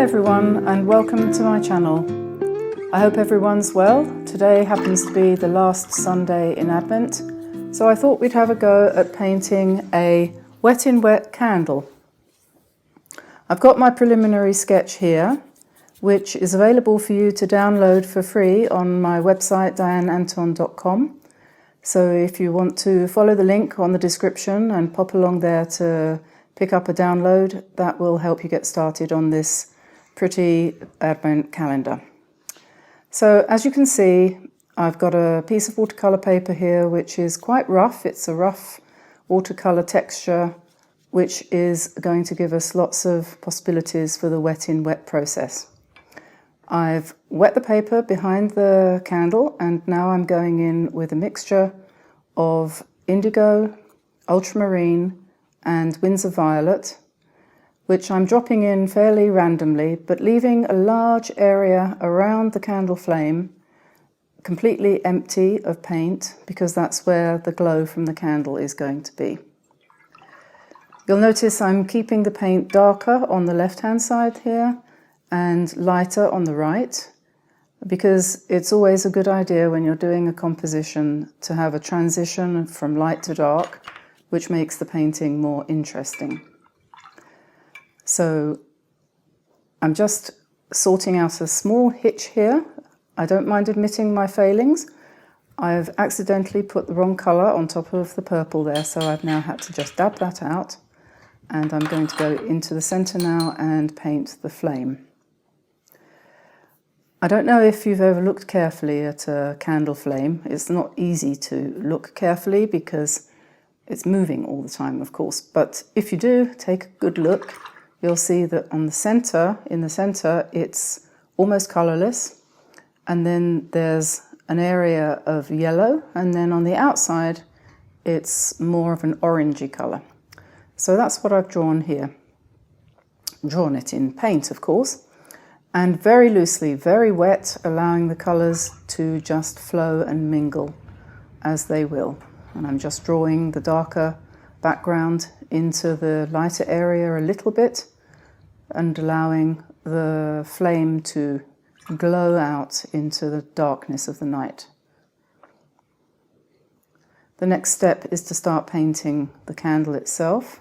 everyone and welcome to my channel. I hope everyone's well. Today happens to be the last Sunday in Advent, so I thought we'd have a go at painting a wet in wet candle. I've got my preliminary sketch here, which is available for you to download for free on my website dianeantone.com. So if you want to follow the link on the description and pop along there to pick up a download, that will help you get started on this pretty Advent calendar. So as you can see, I've got a piece of watercolour paper here which is quite rough. It's a rough watercolour texture which is going to give us lots of possibilities for the wet in wet process. I've wet the paper behind the candle and now I'm going in with a mixture of indigo, ultramarine and Winsor violet, which I'm dropping in fairly randomly, but leaving a large area around the candle flame completely empty of paint, because that's where the glow from the candle is going to be. You'll notice I'm keeping the paint darker on the left-hand side here and lighter on the right, because it's always a good idea when you're doing a composition to have a transition from light to dark, which makes the painting more interesting. So I'm just sorting out a small hitch here. I don't mind admitting my failings. I've accidentally put the wrong colour on top of the purple there, so I've now had to just dab that out. And I'm going to go into the centre now and paint the flame. I don't know if you've ever looked carefully at a candle flame. It's not easy to look carefully because it's moving all the time, of course. But if you do, take a good look. You'll see that on the center, in the center, it's almost colorless. And then there's an area of yellow. And then on the outside, it's more of an orangey color. So that's what I've drawn here. Drawn it in paint, of course. And very loosely, very wet, allowing the colors to just flow and mingle as they will. And I'm just drawing the darker background into the lighter area a little bit, and allowing the flame to glow out into the darkness of the night. The next step is to start painting the candle itself,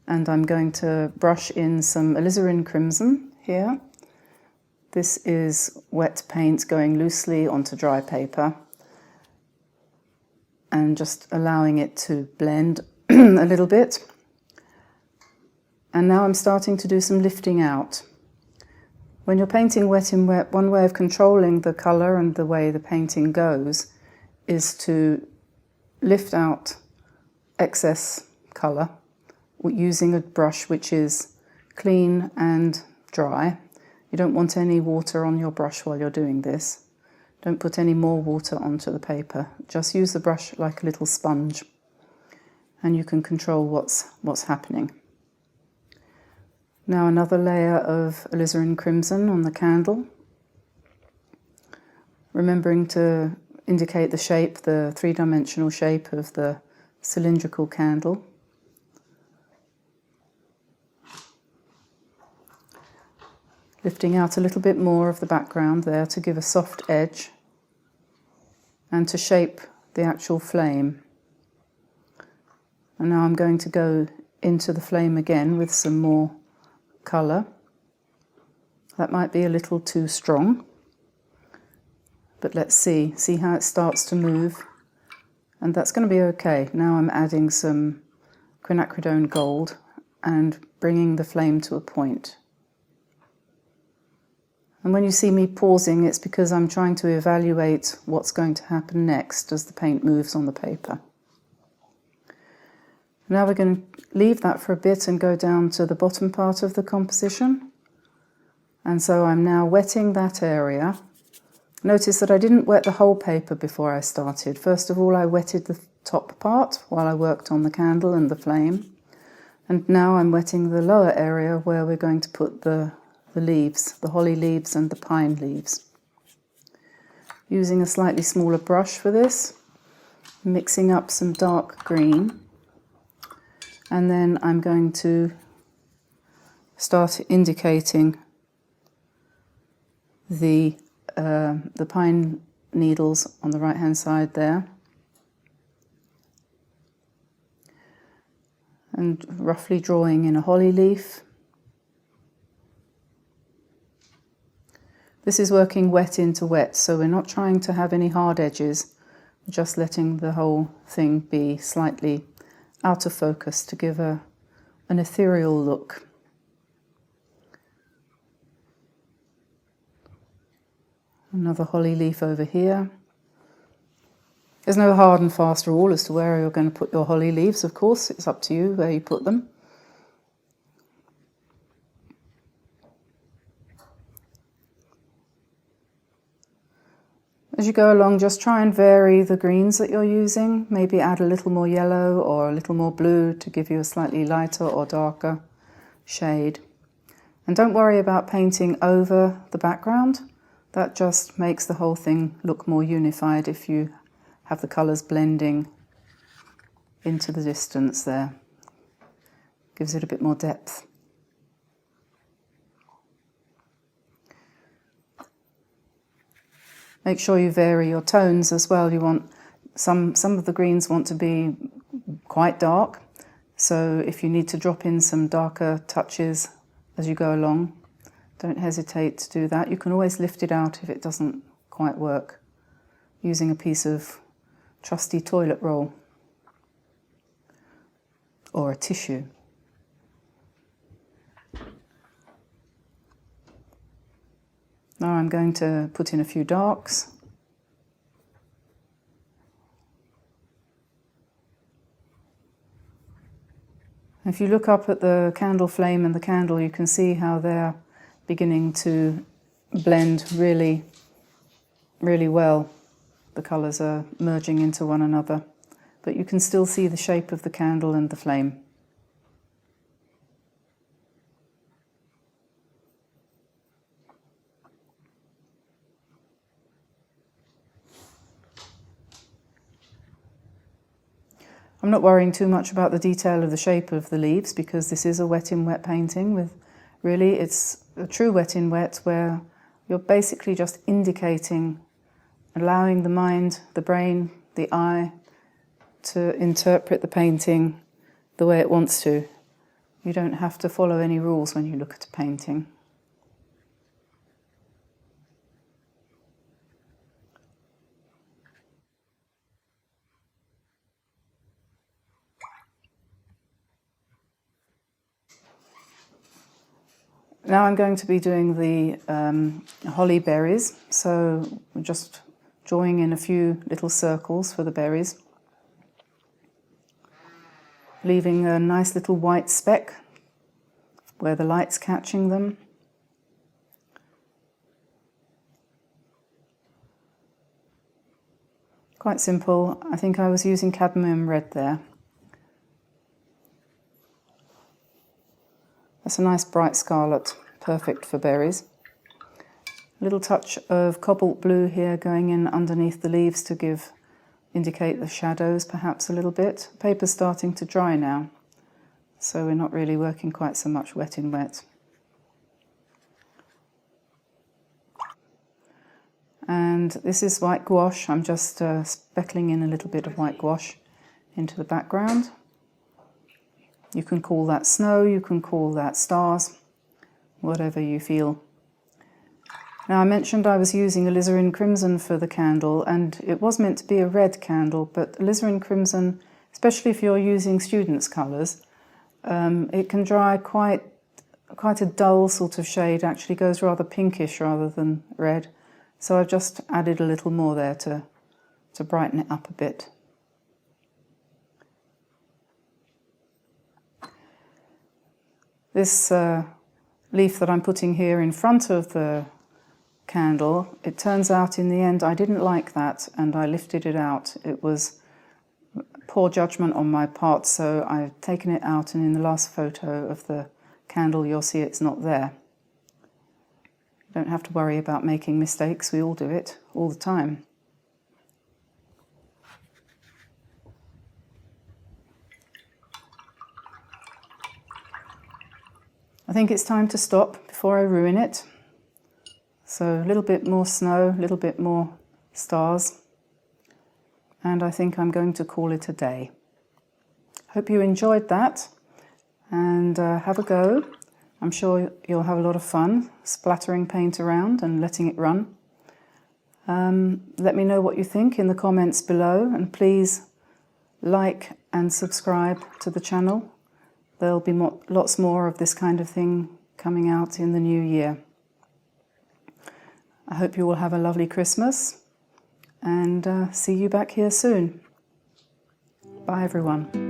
and I'm going to brush in some alizarin crimson here. This is wet paint going loosely onto dry paper and just allowing it to blend a little bit. And now I'm starting to do some lifting out. When you're painting wet in wet, one way of controlling the colour and the way the painting goes is to lift out excess colour using a brush which is clean and dry. You don't want any water on your brush while you're doing this. Don't put any more water onto the paper. Just use the brush like a little sponge and you can control what's happening. Now another layer of alizarin crimson on the candle, remembering to indicate the shape, the three-dimensional shape of the cylindrical candle. Lifting out a little bit more of the background there to give a soft edge and to shape the actual flame. And now I'm going to go into the flame again with some more colour. That might be a little too strong, but let's see how it starts to move, and that's going to be okay. Now I'm adding some quinacridone gold and bringing the flame to a point. And when you see me pausing, it's because I'm trying to evaluate what's going to happen next as the paint moves on the paper. Now we're going to leave that for a bit and go down to the bottom part of the composition. And so I'm now wetting that area. Notice that I didn't wet the whole paper before I started. First of all, I wetted the top part while I worked on the candle and the flame. And now I'm wetting the lower area where we're going to put the leaves, the holly leaves and the pine leaves. Using a slightly smaller brush for this, mixing up some dark green. And then I'm going to start indicating the pine needles on the right hand side there, and roughly drawing in a holly leaf. This is working wet into wet, so we're not trying to have any hard edges, just letting the whole thing be slightly out of focus to give an ethereal look. Another holly leaf over here. There's no hard and fast rule as to where you're going to put your holly leaves, of course. It's up to you where you put them. As you go along, just try and vary the greens that you're using. Maybe add a little more yellow or a little more blue to give you a slightly lighter or darker shade. And don't worry about painting over the background. That just makes the whole thing look more unified if you have the colours blending into the distance there. Gives it a bit more depth. Make sure you vary your tones as well. You want some of the greens want to be quite dark, so if you need to drop in some darker touches as you go along, don't hesitate to do that. You can always lift it out if it doesn't quite work, using a piece of trusty toilet roll or a tissue. Now I'm going to put in a few darks. If you look up at the candle flame and the candle, you can see how they're beginning to blend really, really well. The colours are merging into one another, but you can still see the shape of the candle and the flame. I'm not worrying too much about the detail of the shape of the leaves because this is a wet in wet painting. Really, it's a true wet in wet where you're basically just indicating, allowing the mind, the brain, the eye to interpret the painting the way it wants to. You don't have to follow any rules when you look at a painting. Now I'm going to be doing the holly berries, so I'm just drawing in a few little circles for the berries, leaving a nice little white speck where the light's catching them. Quite simple. I think I was using cadmium red there. That's a nice bright scarlet, perfect for berries. A little touch of cobalt blue here going in underneath the leaves to indicate the shadows perhaps a little bit. The paper's starting to dry now, so we're not really working quite so much wet in wet. And this is white gouache. I'm just speckling in a little bit of white gouache into the background. You can call that snow, you can call that stars, whatever you feel. Now I mentioned I was using alizarin crimson for the candle, and it was meant to be a red candle, but alizarin crimson, especially if you're using students' colours, it can dry quite a dull sort of shade, actually goes rather pinkish rather than red. So I've just added a little more there to brighten it up a bit. This leaf that I'm putting here in front of the candle, it turns out in the end I didn't like that and I lifted it out. It was poor judgment on my part, so I've taken it out, and in the last photo of the candle you'll see it's not there. You don't have to worry about making mistakes, we all do it all the time. I think it's time to stop before I ruin it. So a little bit more snow, a little bit more stars, and I think I'm going to call it a day. Hope you enjoyed that, and have a go. I'm sure you'll have a lot of fun splattering paint around and letting it run. Let me know what you think in the comments below, and please like and subscribe to the channel. There'll be lots more of this kind of thing coming out in the new year. I hope you will have a lovely Christmas, and see you back here soon. Bye everyone.